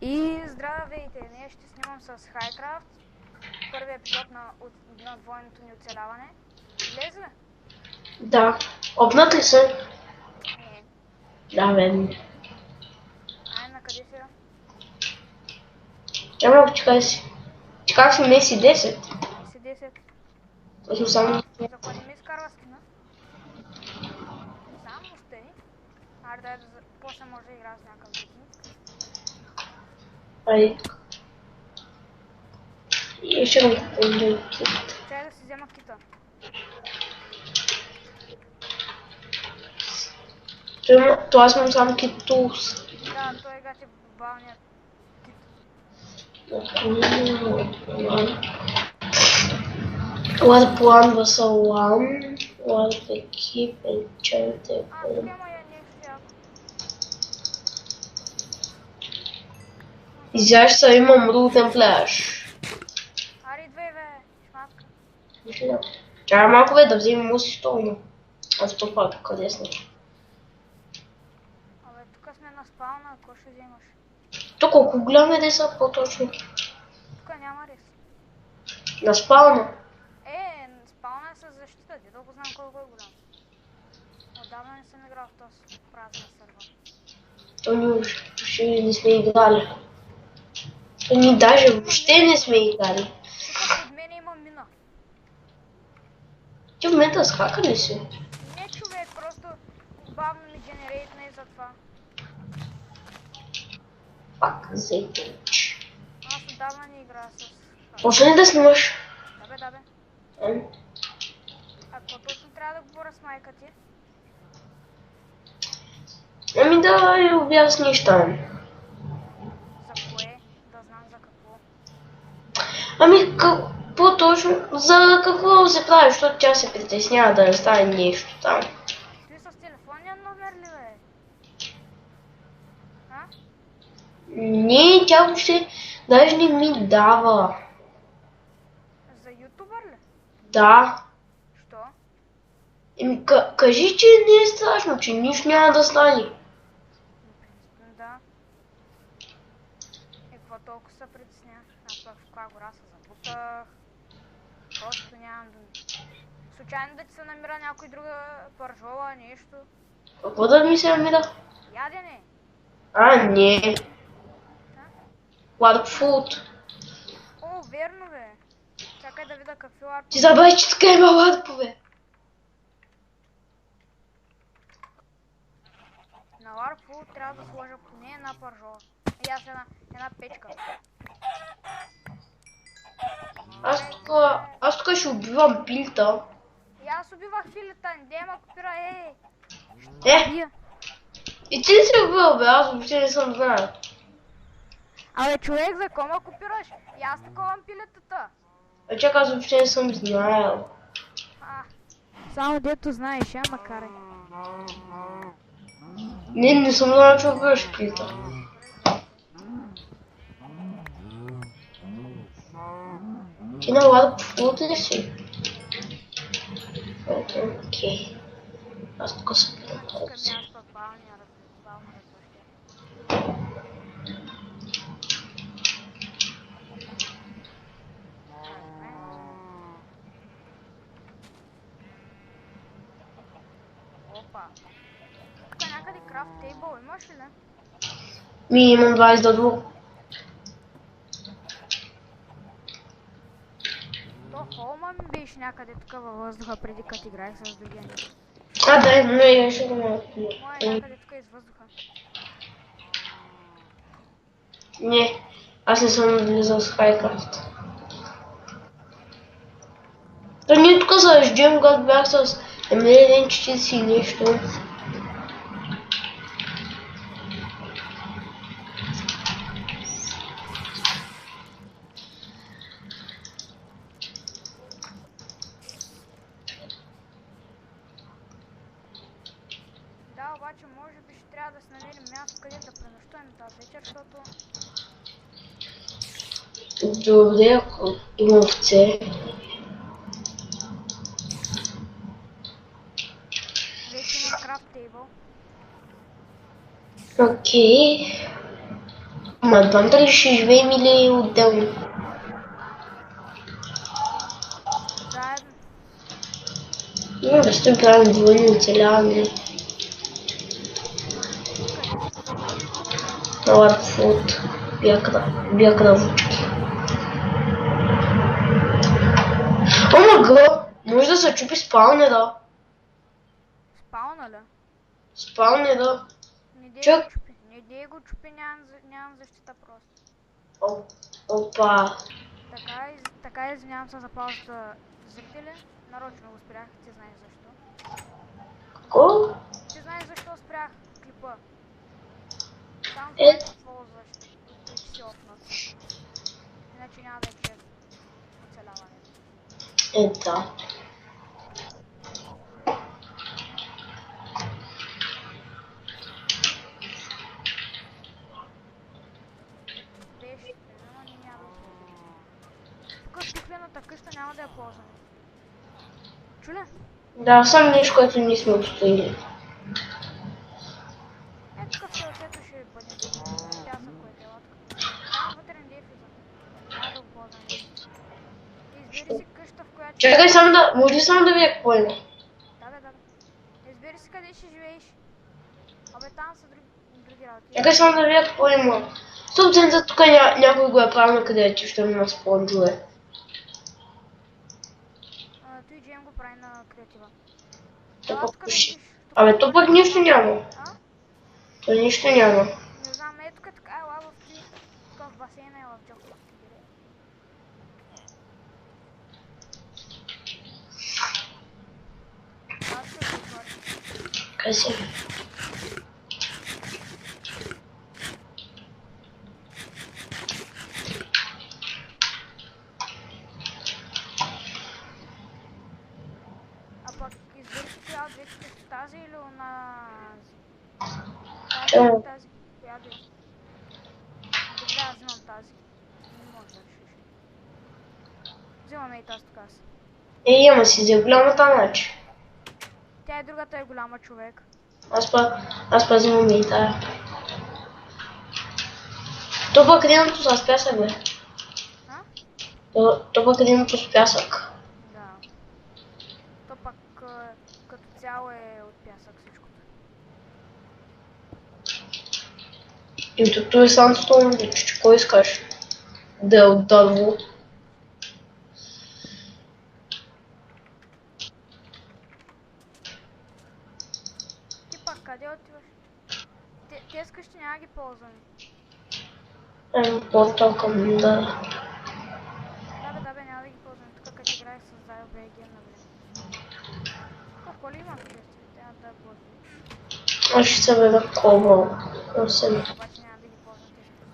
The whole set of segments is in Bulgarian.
И здравейте, днес ще снимам с Хайкрафт първи епизод на двойното ни оцеляване. Влезе ли? Да. Обнат ли се? Не. Да, бе. Ай, на къде сега? Чай малко, чакай си. Чакай си, не си 10. Си 10. Точно само. За кой не ми изкарва скина? Само сте. Аре дай да после може да игра с някакъв викинг. Ай. И ще го купим. Чай да си взема кита. Това аз имам само кит тулс. Да, той е гати балният кит. What plan was so long? What the keep enchanted? Тук има я нещо яко. Изяща имам рутен пляж. Аре идвай бе, шматка. Чакай малко бе да вземем муси столно. Аз попал тук десно. Абе, тук сме на спална, какво ще вземаш? То колко голям е деса по-точно? Тук няма рис. На спална. Спална е с защита, ти да го знам колко е голям. Отдавна не съм играл в този празен сървър. То ни въобще не сме играли. То ни даже въобще не сме играли. Тук пред мен има мина. Ти в момента схака ли си? Не човек, просто бавно ми генерейтна и затова. Пак зетич. Аз отдавна не играя с... Може ли да снимаш? Да бе. А какво точно трябва да говоря с майка ти? Ами да я обясниш там. За кое? Да знам за какво. Ами какво точно? За какво се прави, защото тя се притеснява да не стане нещо там. Ти с телефонния номер ли бе? А? Не, тя въобще даже не ми дава. За ютубър ли? Да. Що? Еми кажи, че не е страшно, че нищо няма да стане. Да. И какво толкова се притесня? Аз пък в каква гора се забутах. Просто нямам да... Случайно да ти се намира някой друга пържола, нещо. Какво да ми се намира? Ядене. Не. Warp food. О, верно бе. Чакай да видя какви ларпове. Ти забрави, че така има ларпове. На ларпо трябва да сложа поне една пържола. И аз една печка. Аз тук ще убивам пилта. И аз убивах филета, не ма копира, И ти ли си убил, бе? Аз въобще не съм знал. Абе, човек, за кома копираш? И аз таковам пилетата. Чакай, аз въобще не съм знаел. Само дето знаеш, макар. Не съм знал, че убиваш пилта. Ти на лад фуд ли си? Окей. Аз тук съм пилата. Опа. Тук някъде крафт тейбъл имаш ли? Имам 20 до 2. То холма ми беше някъде тук във въздуха преди като играех с другия. Да, не, ще го малко. Моя е някъде тук из въздуха. Не, аз не съм влизал с Хайкрафт. То ние тук се ждем, когато бях с Емилия 40 и нещо. Да, обаче може би ще трябва да се намерим място, къде да пренощуваме тази вечер, защото... Добре, ако има овце. Вече има крафт тейбъл. Окей. Ма двамата ли ще живеем или отделно? Заедно. Да ще правим двойно оцеляване. На Ларфуд. Бия кръвочки. Омага! Може да се чупи спаунера. Спауна ли? Спаунера. Не дей Чак. го чупи. Не дей го чупи, нямам защита просто. Опа. Така извинявам се за паузата, зрители. Нарочно го спрях, ти знаеш защо. Какво? Ти знаеш защо спрях клипа. Само Е. това да ползваш и си офнат. Иначе няма да е честно оцеляването. Да. Беше, но ние няма да ползваме. Тук тухлената къща няма да я ползваме. Чуля? Да, само нещо, което ние сме отстоили. Тук в селцето ще бъде пясък, което е лодка. Няма вътре не дефиза. Няма да го ползваме. Избери си къща, в която... Чакай само да... Може ли само да видя какво има? Да. Избери си къде ще живееш. Абе там са други работи. Чакай само да видя какво има. Собствено, тук някой го е правил на където ще има спонжове. Той Джейм го прави на креатива. То пък Абе, то пък нищо няма. То нищо няма. Не знам, тук така е лава в три. Тук в басейна е в джока. Аз ще го отворя. Къси. А пък избери си коя от двете къщи, тази или онази? Тази, коя да е? Добре, аз взимам тази. Не може да решиш. Взимаме и тази тук аз. Ама си за голямата начин. Тя и другата е голяма човек. Аз па взимам и тая. То пък единото с пясък, бе. То пък единото с пясък. Да. То пък като цяло е от пясък всичкото. И тук е сандстоун, че кой искаш? Да е от дърво. Ти пак къде отиваш? Тези къщи няма ги ползваме. Портал към да. Да бе, няма да ги ползваме. Тук като играех с Дайл БГ на време. Какво ли имам къщи? Трябва да го... Аз ще се беда кобъл. Обаче няма да ги ползвам тези къщи.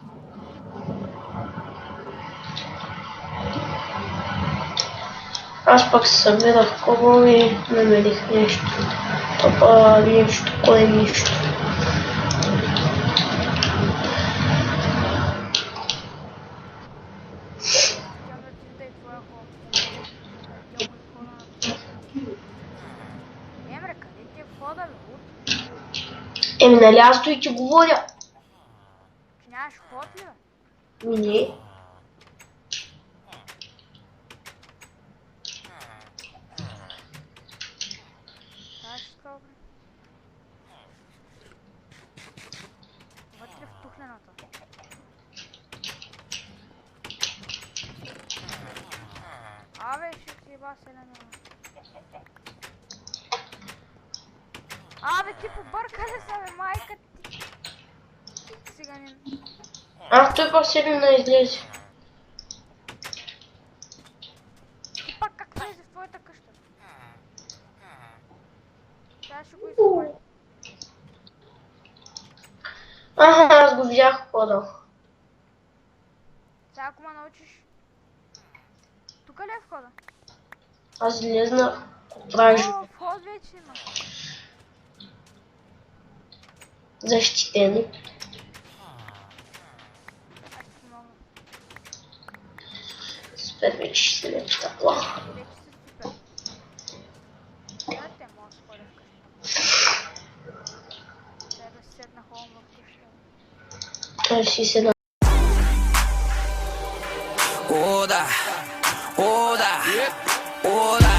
Аз пък се събирах кобъл и намерих нещо. Това нещо, кое нищо. Еми, нали аз той ти говоря? Че нямаш ход ли? Не. Вътре в тухлената. Абе, ще ти еба селена. Абе, ти побърка ли са, бе, майка ти? Циганин. Той пак селена излезе. Ти пак как влезе в твоята къща? Сега ще го изгубя. Аз го видях входа. Сега ако ме научиш... Тук ли е входа? Аз излезнах. Правиш вход вече има. защитени. Аз ти помогна. Супер вече ще се стъпла. Вече си супер. Да, те може да сходя вкъщи. Трябва да си седна холм в къща. Той си седна. О, да, о, да, о, да.